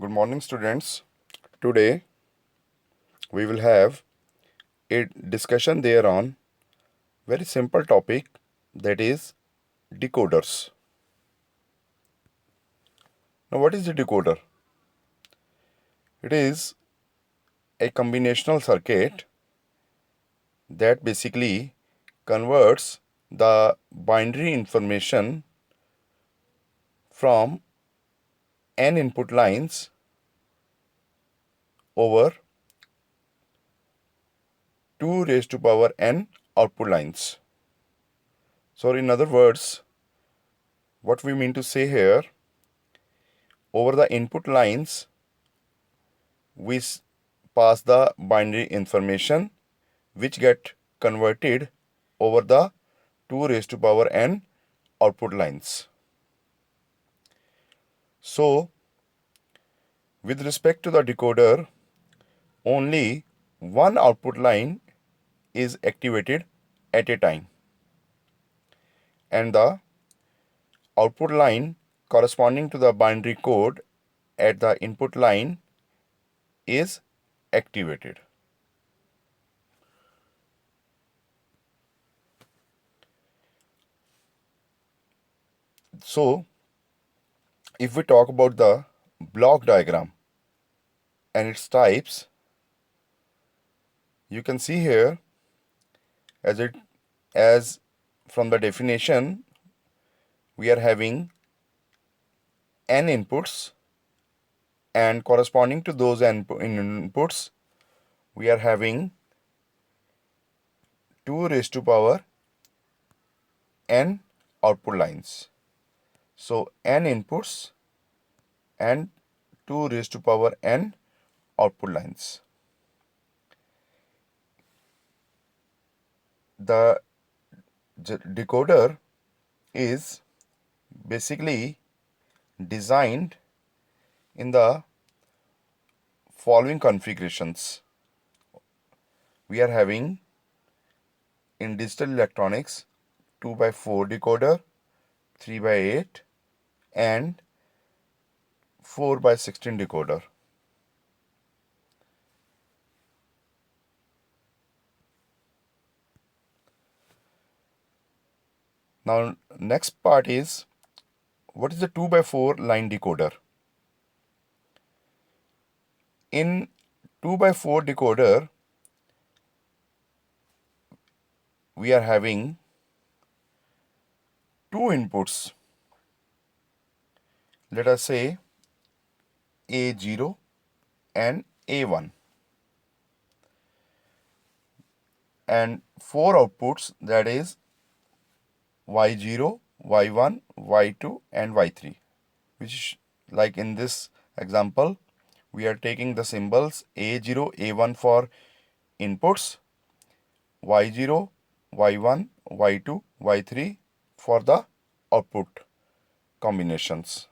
Good morning, students. Today we will have a discussion there on very simple topic, that is decoders. Now, what is a decoder? It is a combinational circuit that basically converts the binary information from n input lines over 2 raised to power n output lines. So in other words, what we mean to say here, over the input lines we pass the binary information which get converted over the 2 raised to power n output lines. So with respect to the decoder, only one output line is activated at a time, and the output line corresponding to the binary code at the input line is activated. So if we talk about the block diagram and its types, you can see here as from the definition we are having n inputs, and corresponding to those inputs we are having 2 raised to power n output lines. So n inputs and 2 raised to power n output lines. The decoder is basically designed in the following configurations. We are having in digital electronics 2x4 decoder, 3x8 and 4x16 decoder. Now next part is, what is the 2x4 line decoder? In 2x4 decoder we are having two inputs. Let us say A0 and A1, and four outputs, that is Y0, Y1, Y2 and Y3, which is like in this example we are taking the symbols A0, A1 for inputs, Y0, Y1, Y2, Y3 for the output combinations.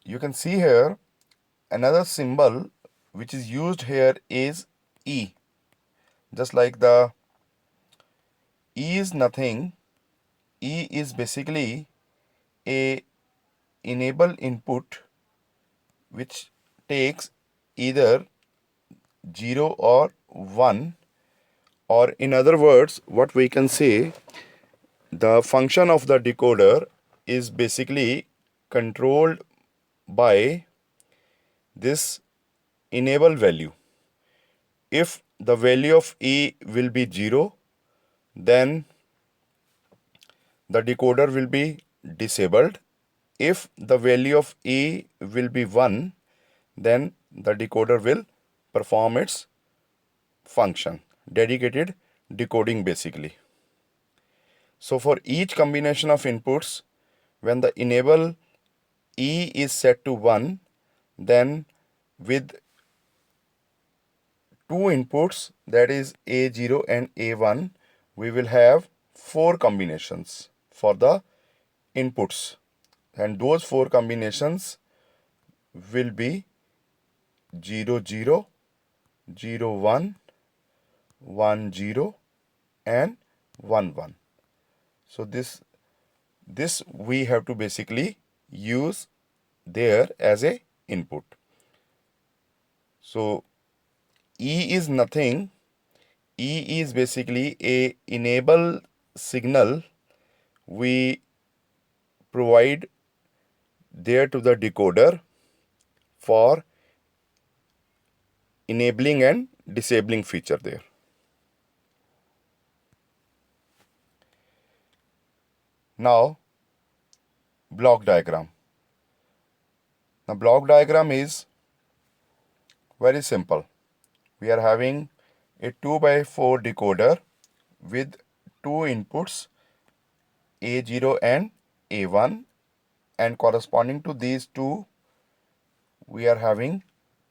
You can see here another symbol which is used here is E. Just like the E is nothing, E is basically a enable input which takes either 0 or 1, or in other words what we can say, the function of the decoder is basically controlled by this enable value. If the value of E will be 0, then the decoder will be disabled. If the value of E will be 1, then the decoder will perform its function, dedicated decoding basically. So for each combination of inputs, when the enable E is set to 1, then with two inputs, that is A0 and A1, we will have four combinations for the inputs, and those four combinations will be 0 0, 0 1, 1 0 and 1 1. So this we have to basically use there as a input. So E is nothing. E is basically a enable signal we provide there to the decoder for enabling and disabling feature there. Now block diagram. Now block diagram is very simple. We are having a 2 by 4 decoder with two inputs A0 and A1, and corresponding to these two we are having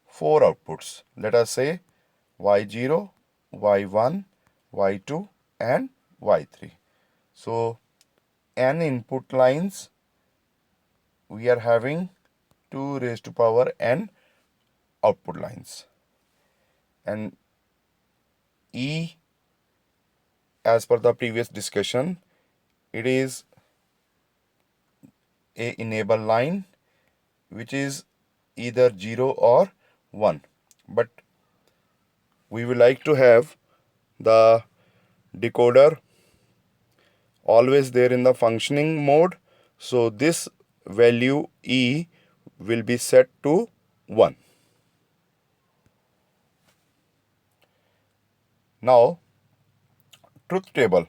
four outputs. Let us say Y0, Y1, Y2 and Y3. So n input lines we are having 2 raised to power n output lines, and E, as per the previous discussion, it is a enable line which is either 0 or 1, but we would like to have the decoder always there in the functioning mode, so this value E will be set to 1. Now truth table.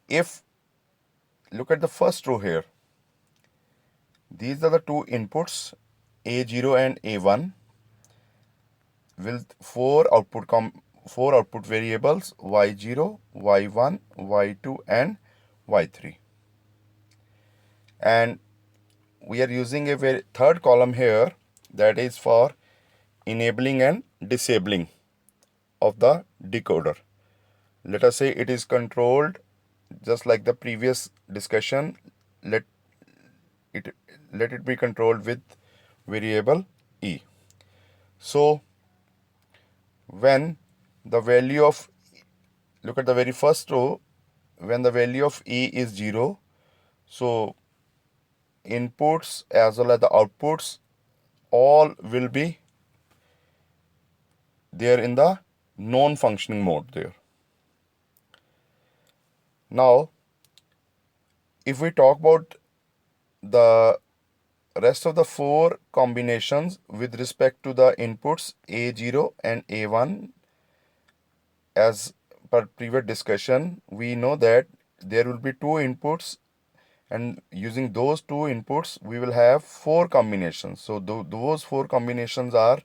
If look at the first row here, these are the two inputs A0 and A1 with four output variables Y0, Y1, Y2 and Y3, and we are using a third column here that is for enabling and disabling of the decoder. Let us say it is controlled just like the previous discussion. Let it be controlled with variable E. So when the value of, look at the very first row, when the value of E is 0, so inputs as well as the outputs all will be there in the non-functioning mode there. Now if we talk about the rest of the four combinations with respect to the inputs A0 and A1, as per previous discussion, we know that there will be two inputs, and using those two inputs we will have four combinations. So those four combinations are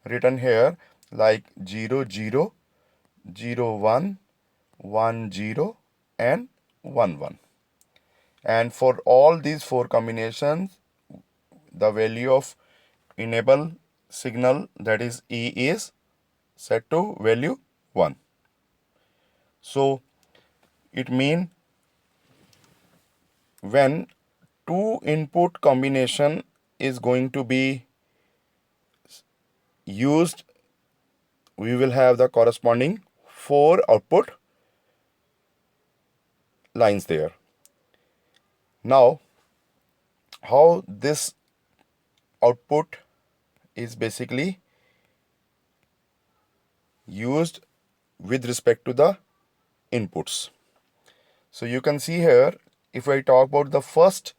written here like 0 0, 0 1, 1 0 and 1 1, and for all these four combinations the value of enable signal, that is E, is set to value 1. So it means when two input combination is going to be used, we will have the corresponding four output lines there. Now how this output is basically used with respect to the inputs. So you can see here, if I talk about the first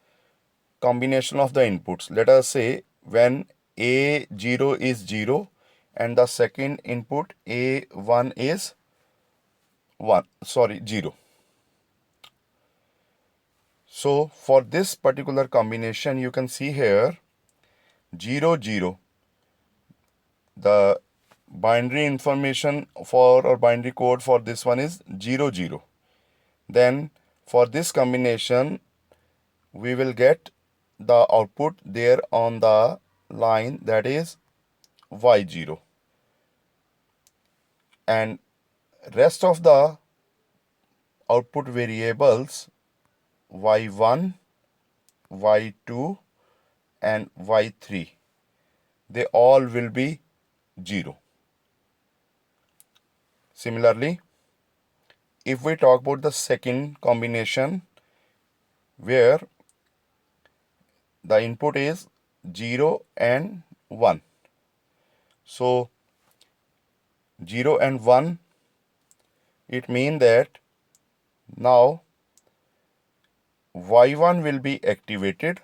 combination of the inputs, let us say when A0 is 0 and the second input A1 is 0. So for this particular combination you can see here 0 0, the binary information for, or binary code for this one is 0 0. Then for this combination we will get the output there on the line, that is Y0, and rest of the output variables Y1, Y2 and Y3, they all will be 0. Similarly, if we talk about the second combination where the input is 0 and 1. So 0 and 1, it means that now y1 will be activated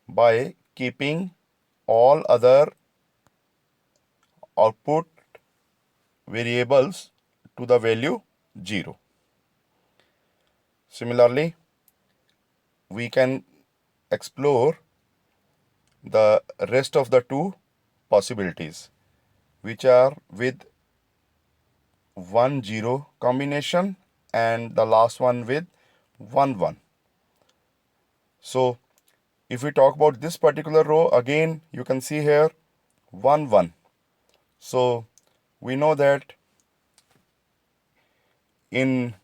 by keeping all other output variables to the value 0. Similarly, we can explore the rest of the two possibilities, which are with 1 0 combination and the last one with 1 1. So if we talk about this particular row, again you can see here 1 1. So we know that in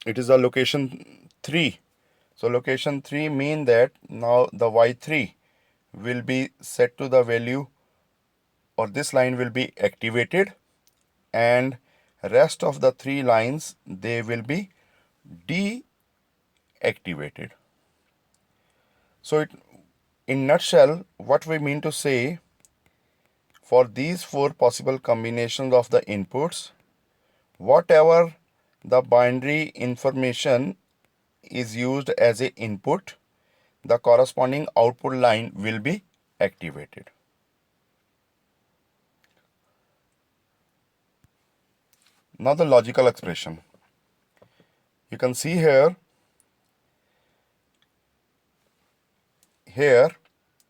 it is a location 3. So location 3 mean that now the y3 will be set to the value, or this line will be activated, and rest of the 3 lines, they will be deactivated. So in nutshell, what we mean to say, for these 4 possible combinations of the inputs, whatever the binary information is used as a input, the corresponding output line will be activated. Now the logical expression. You can see here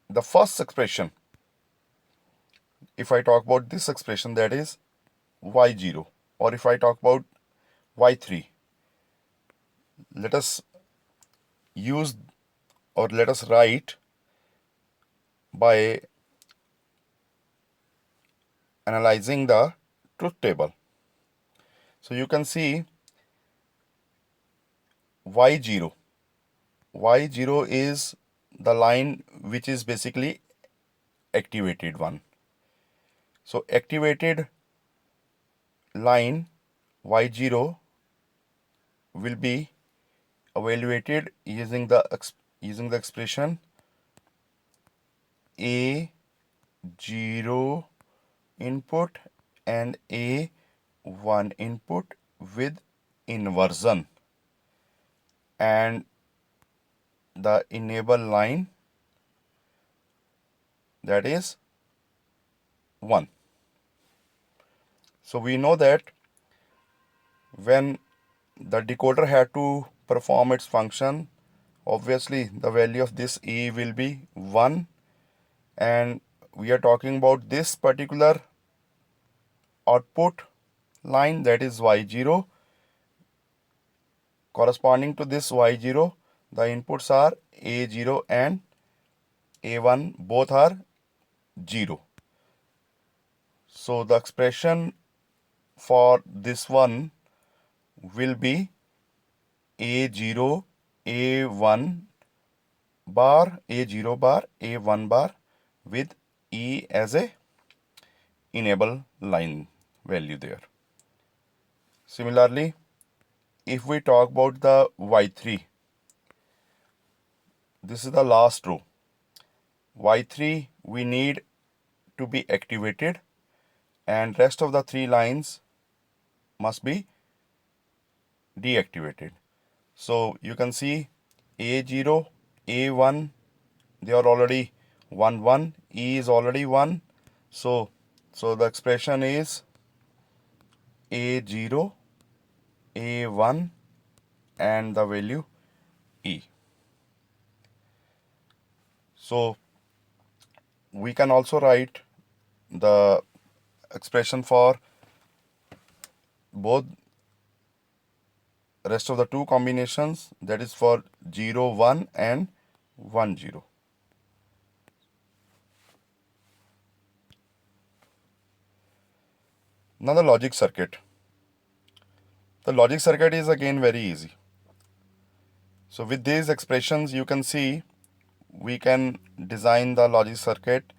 the first expression, if I talk about this expression, that is y0, or if I talk about y3, let us use, or let us write by analyzing the truth table. So you can see y0 is the line which is basically activated one. So activated line y0 will be evaluated using the expression A0 input and A1 input with inversion, and the enable line, that is 1. So we know that when the decoder had to perform its function, obviously the value of this A will be 1, and we are talking about this particular output line, that is y0. Corresponding to this y0, the inputs are A0 and A1, both are 0. So the expression for this one will be A0, A1 bar, A0 bar, A1 bar with E as a enable line value there. Similarly, if we talk about the y3, this is the last row. Y3 we need to be activated, and rest of the 3 lines must be deactivated. So you can see A0, A1, they are already 1 1, E is already 1. So the expression is A0, A1 and the value E. So we can also write the expression for both rest of the 2 combinations, that is for 0 1 and 1 0. Now the logic circuit. The logic circuit is again very easy. So with these expressions, you can see we can design the logic circuit.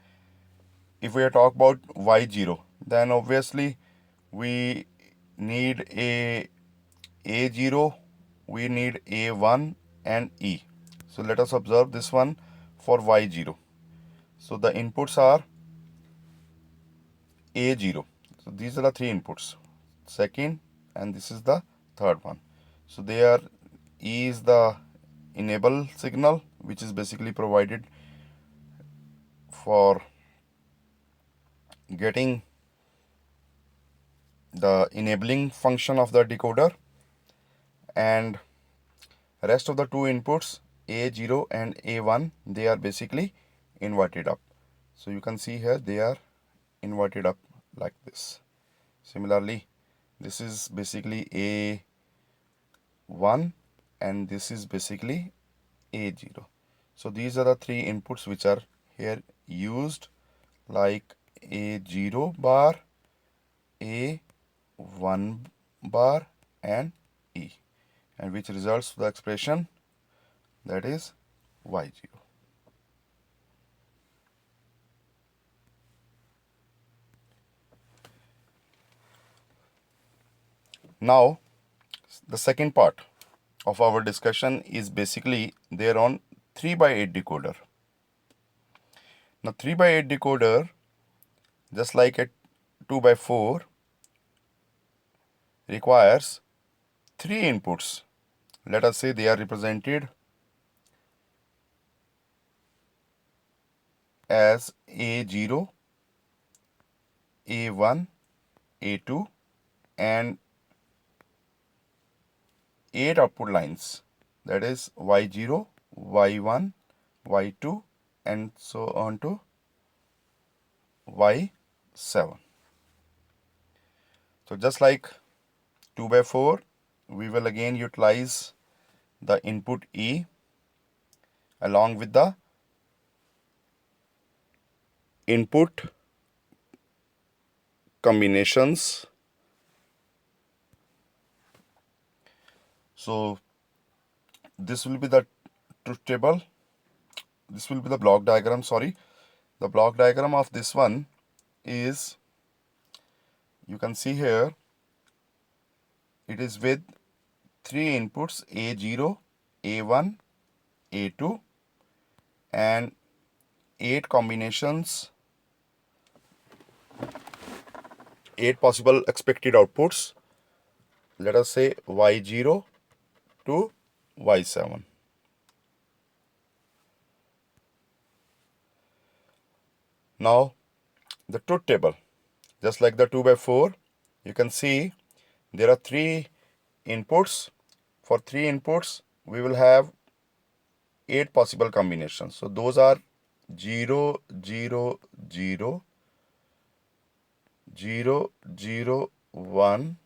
If we talk about y0, then obviously we need A0, we need A1 and E. So let us observe this one for Y0. So the inputs are A0. So these are the three inputs. Second, and this is the third one. So they are, E is the enable signal, which is basically provided for getting the enabling function of the decoder, and rest of the two inputs A0 and A1, they are basically inverted up. So you can see here they are inverted up like this. Similarly, this is basically A1 and this is basically A0. So these are the three inputs which are here used, like A0 bar, A1 bar and E, and which results the expression that is Y0. Now the second part of our discussion is basically there on 3 by 8 decoder. Now 3 by 8 decoder, just like a 2 by 4, requires three inputs. Let us say they are represented as A0, A1, A2 and 8 output lines, that is Y0, Y1, Y2 and so on to Y7. So just like 2 by 4, we will again utilize the input E along with the input combinations. So this will be the truth table. This will be the block diagram, sorry. The block diagram of this one is, you can see here, it is with three inputs A0, A1, A2 and 8 combinations, 8 possible expected outputs. Let us say Y0 to Y7. Now the truth table, just like the 2 by 4, you can see there are three inputs. For three inputs, we will have 8 possible combinations. So those are 0, 0, 0, 0, 0, 1.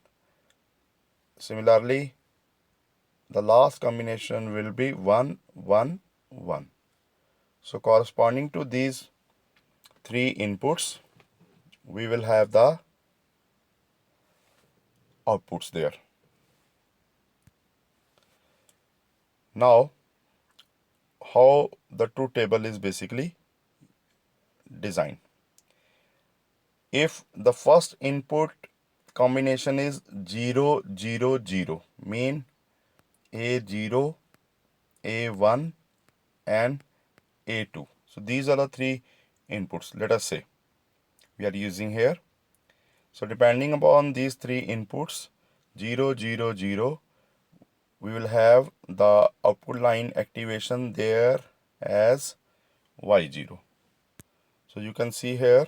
Similarly, the last combination will be 1, 1, 1. So corresponding to these three inputs, we will have the outputs there. Now, how the truth table is basically designed. If the first input combination is 0, 0, 0, mean A0, A1 and A2. So these are the three inputs, let us say, we are using here. So depending upon these three inputs, 0, 0, 0, we will have the output line activation there as Y0. So you can see here,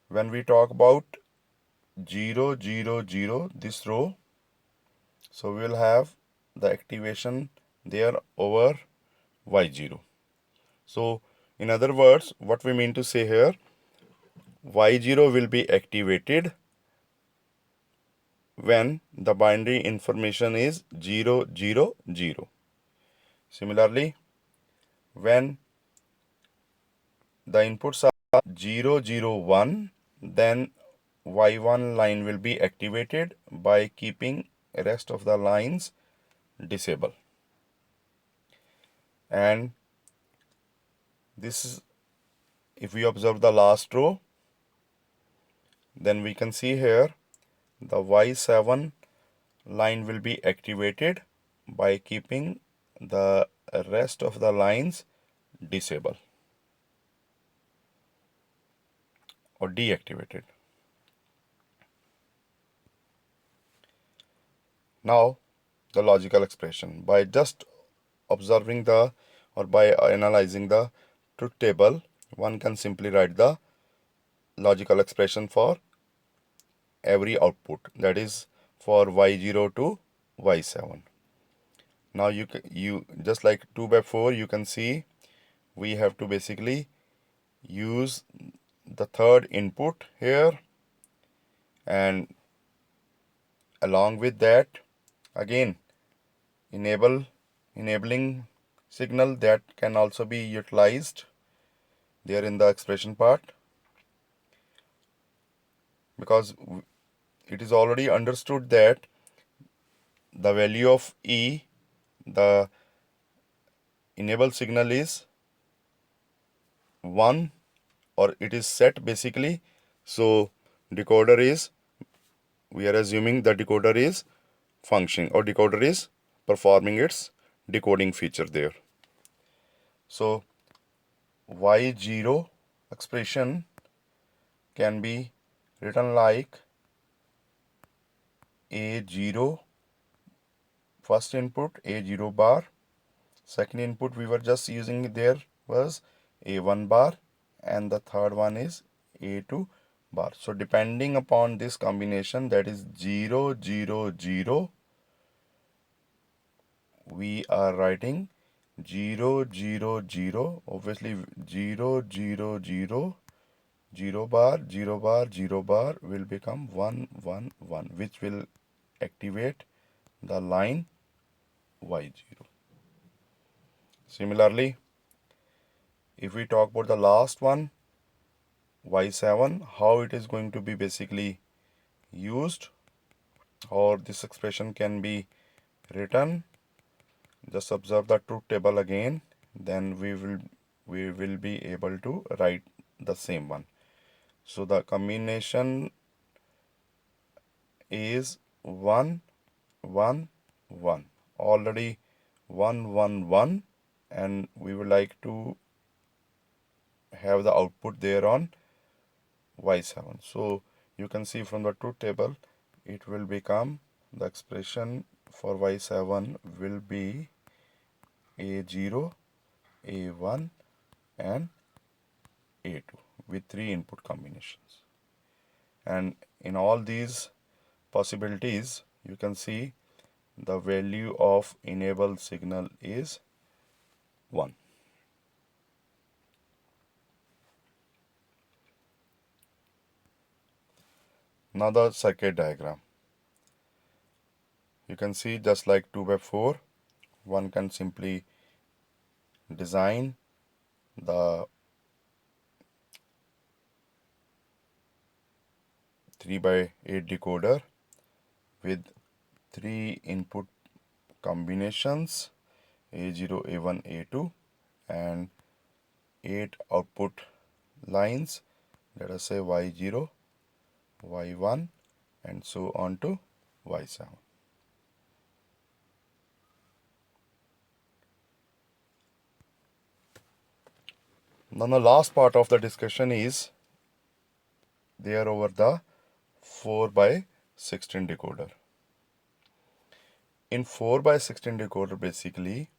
when we talk about 0, 0, 0, this row, so we will have the activation there over Y0. So in other words, what we mean to say here, Y0 will be activated when the binary information is 0, 0, 0. Similarly, when the inputs are 0, 0, 1, then Y1 line will be activated by keeping rest of the lines disabled. And this is, if we observe the last row, then we can see here the Y7 line will be activated by keeping the rest of the lines disable or deactivated. Now the logical expression. By just observing the or by analyzing the truth table, one can simply write the logical expression for every output, that is for y0 to y7. Now you just like 2 by 4, you can see we have to basically use the third input here, and along with that again enabling signal that can also be utilized there in the expression part, because it is already understood that the value of E, the enable signal is 1, or it is set basically. So decoder is, we are assuming the decoder is functioning or decoder is performing its decoding feature there. So y0 expression can be written like a0 first input a0 bar, second input we were just using there was a1 bar, and the third one is a2 bar. So depending upon this combination, that is 0 0 0, we are writing 0 0 0, obviously 0 0 0, 0 bar 0 bar 0 bar will become 1 1 1, which will activate the line y0. Similarly, if we talk about the last one, y7, how it is going to be basically used, or this expression can be written, just observe the truth table again, then we will be able to write the same one. So the combination is 1 1 1, already 1 1 1, and we would like to have the output there on y7. So you can see from the truth table it will become, the expression for y7 will be a0 a1 and a2 with 3 input combinations. And in all these possibilities you can see the value of enable signal is 1. Now the circuit diagram, you can see just like 2 by 4, one can simply design the 3 by 8 decoder with 3 input combinations a0 a1 a2 and 8 output lines, let us say y0 y1 and so on to y7. Now the last part of the discussion is there over the 4 by 16 decoder. In 4 by 16 decoder, basically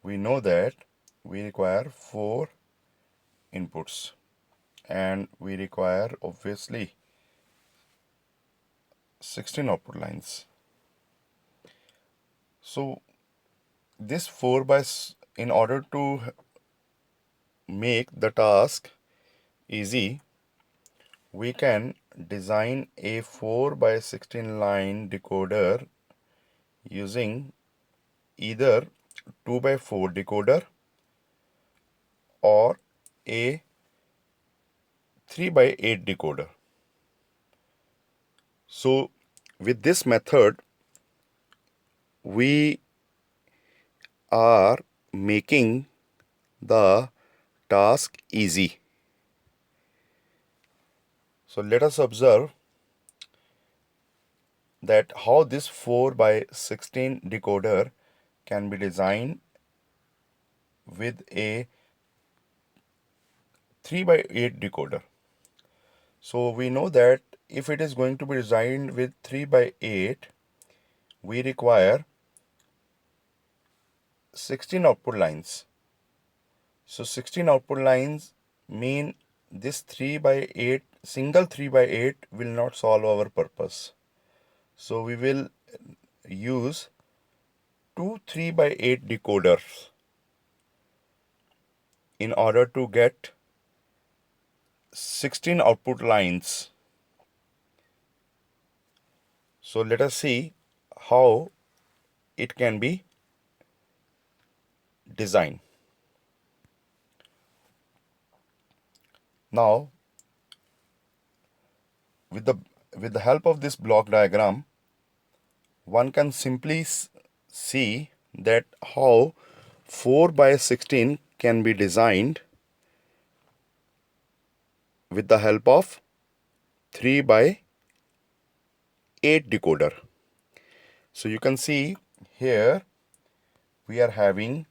we know that we require 4 inputs and we require obviously 16 output lines. So this 4 by in order to make the task easy, we can design a 4 by 16 line decoder using either 2 by 4 decoder or a 3 by 8 decoder. So with this method we are making the task easy. So let us observe that how this 4 by 16 decoder can be designed with a 3 by 8 decoder. So we know that if it is going to be designed with 3 by 8, we require 16 output lines. So 16 output lines mean this 3 by 8, single 3 by 8 will not solve our purpose. So we will use two 3 by 8 decoders in order to get 16 output lines. So let us see how it can be designed. Now, with the help of this block diagram, one can simply see that how 4 by 16 can be designed with the help of 3 by 8 decoder. So you can see here we are having,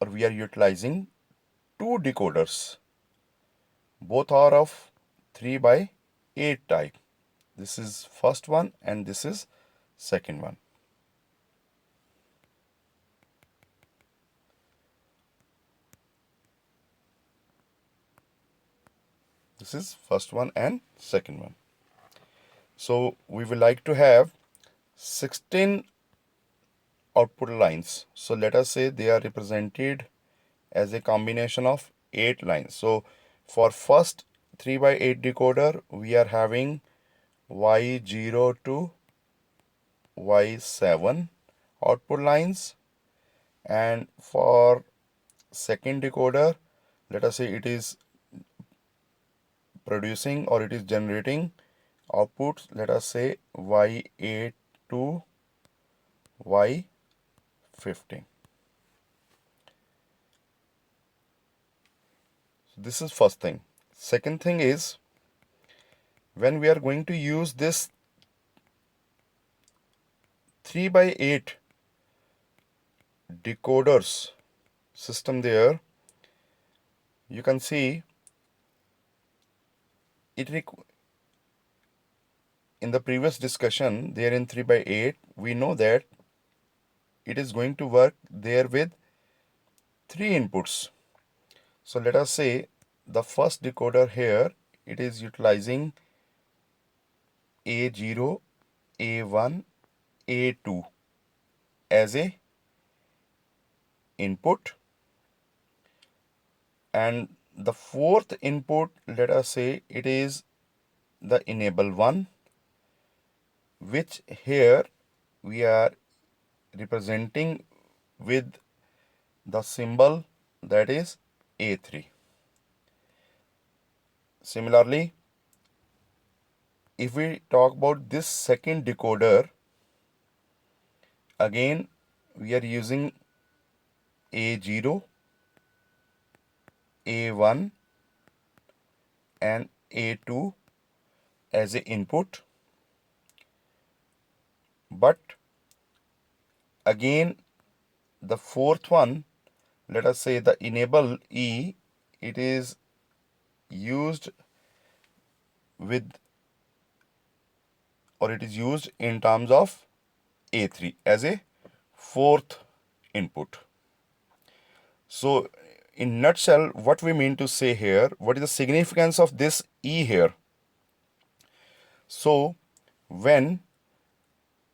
or we are utilizing two decoders. Both are of 3 by 8 type. This is first one and this is second one. This is first one and second one. So we would like to have 16 output lines. So let us say they are represented as a combination of 8 lines. So for first 3 by 8 decoder, we are having Y0 to Y7 output lines, and for second decoder, let us say it is producing or it is generating outputs, let us say Y8 to Y15. So this is first thing. Second thing is, when we are going to use this 3 by 8 decoders system there, you can see it in the previous discussion there in 3 by 8, we know that it is going to work there with 3 inputs. So let us say the first decoder here, it is utilizing A0, A1, A2 as a input, and the fourth input, let us say it is the enable one, which here we are representing with the symbol that is A3. Similarly, if we talk about this second decoder, again we are using A0, A1 and A2 as a input, but again the fourth one, let us say the enable E, it is used with, or it is used in terms of A3 as a fourth input. So in nutshell, what we mean to say here, what is the significance of this E here? So when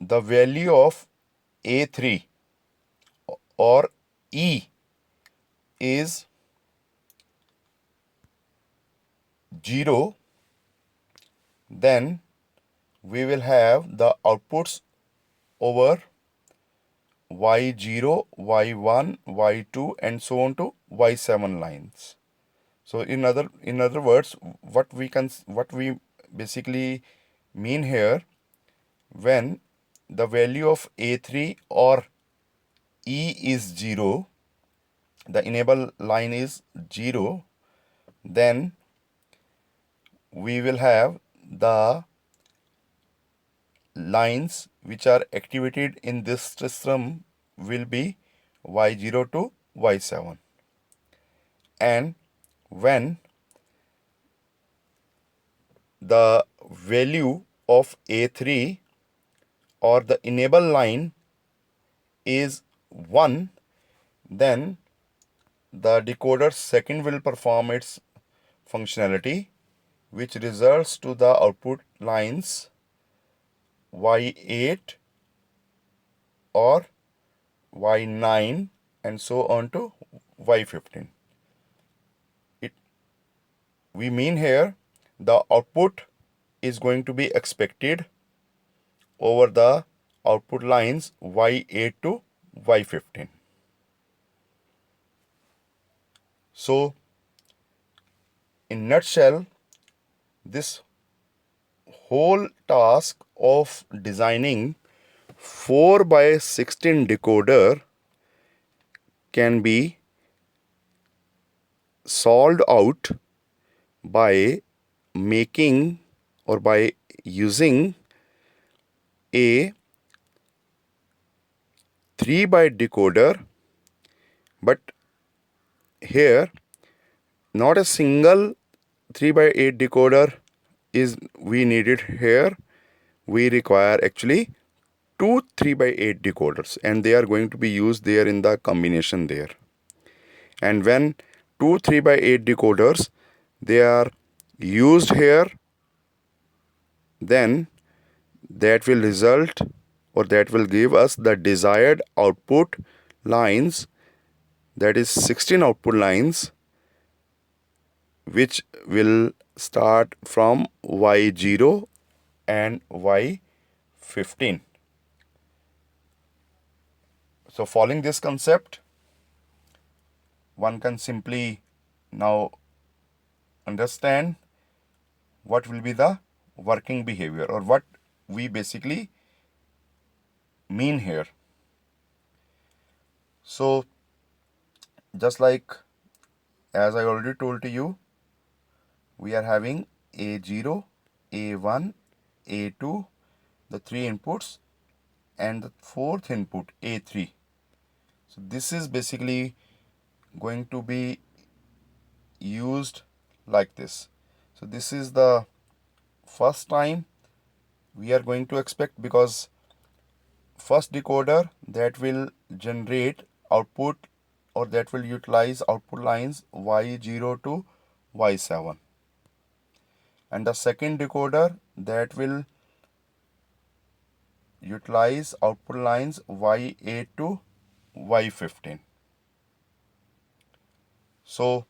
the value of A3 or E is 0, then we will have the outputs over Y0, Y1, Y2 and so on to Y7 lines. So in other words, what we basically mean here, when the value of A3 or E is 0, the enable line is 0, then we will have the lines which are activated in this system will be y0 to y7. And when the value of A3 or the enable line is 1, then the decoder second will perform its functionality, which results to the output lines y8 or y9 and so on to y15. We mean here the output is going to be expected over the output lines y8 to y15. So in nutshell, this whole task of designing 4 by 16 decoder can be solved out by making or by using a 3 byte decoder, but here not a single 3 by 8 decoder is we needed here. We require actually two 3 by 8 decoders, and they are going to be used there in the combination there. And when two 3 by 8 decoders they are used here, then that will result or that will give us the desired output lines, that is 16 output lines, which will start from y0 and y15. So following this concept, one can simply now understand what will be the working behavior or what we basically mean here. So just like as I already told to you, we are having A0, A1, A2, the three inputs, and the fourth input A3. So this is basically going to be used like this. So this is the first time we are going to expect, because first decoder that will generate output or that will utilize output lines y0 to y7, and the second decoder that will utilize output lines y8 to y15. So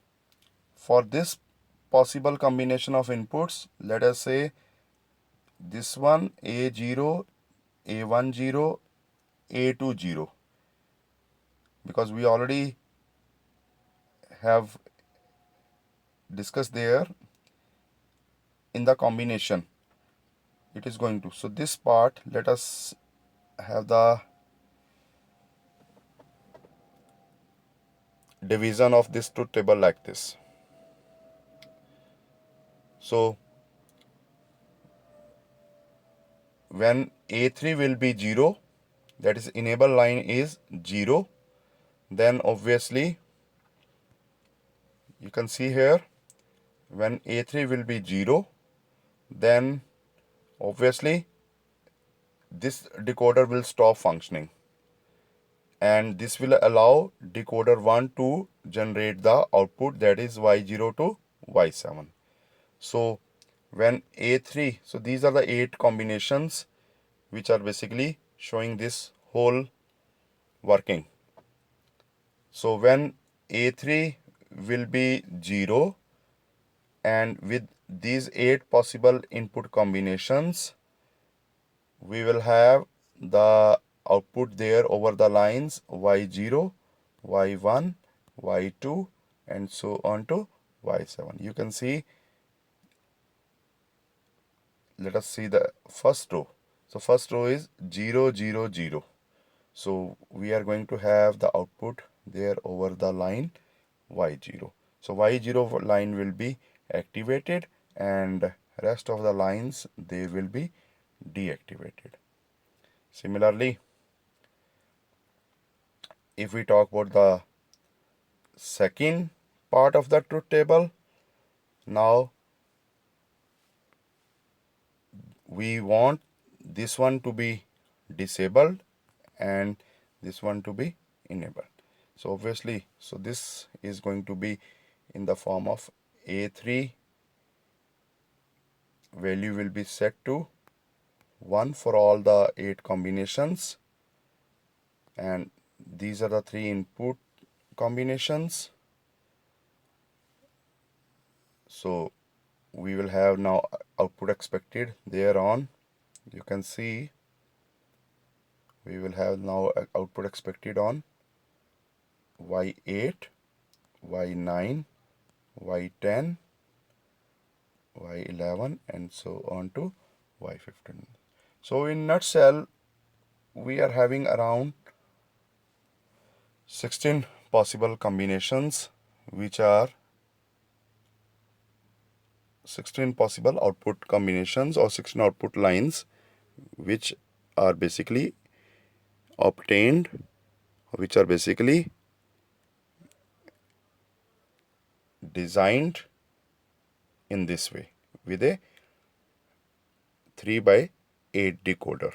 for this possible combination of inputs, let us say this one A0, A10, A20, because we already have discussed there in the combination it is going to. So this part, let us have the division of this truth table like this. So when A3 will be 0, that is enable line is 0, then obviously you can see here when A3 will be 0, then obviously this decoder will stop functioning, and this will allow decoder 1 to generate the output, that is y0 to y7. So when A3, so these are the 8 combinations which are basically showing this whole working. So when A3 will be 0, and with these 8 possible input combinations, we will have the output there over the lines y0, y1, y2, and so on to y7. You can see, let us see the first row. So first row is 0, 0, 0. So we are going to have the output there over the line y0. So y0 line will be activated, and rest of the lines they will be deactivated. Similarly, if we talk about the second part of the truth table, now we want this one to be disabled and this one to be enabled. So obviously, so this is going to be in the form of A3 value will be set to 1 for all the 8 combinations, and these are the 3 input combinations. So we will have now output expected there on. You can see we will have now output expected on Y8, Y9, Y10, Y11, and so on to Y15. So in nutshell, we are having around 16 possible combinations, which are 16 possible output combinations or 16 output lines, which are basically obtained, which are basically designed in this way with a 3 by 8 decoder.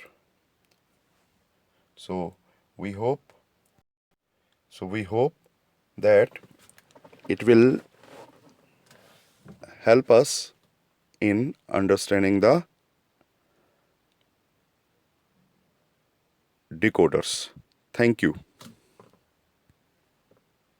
So we hope that it will help us in understanding the decoders. Thank you.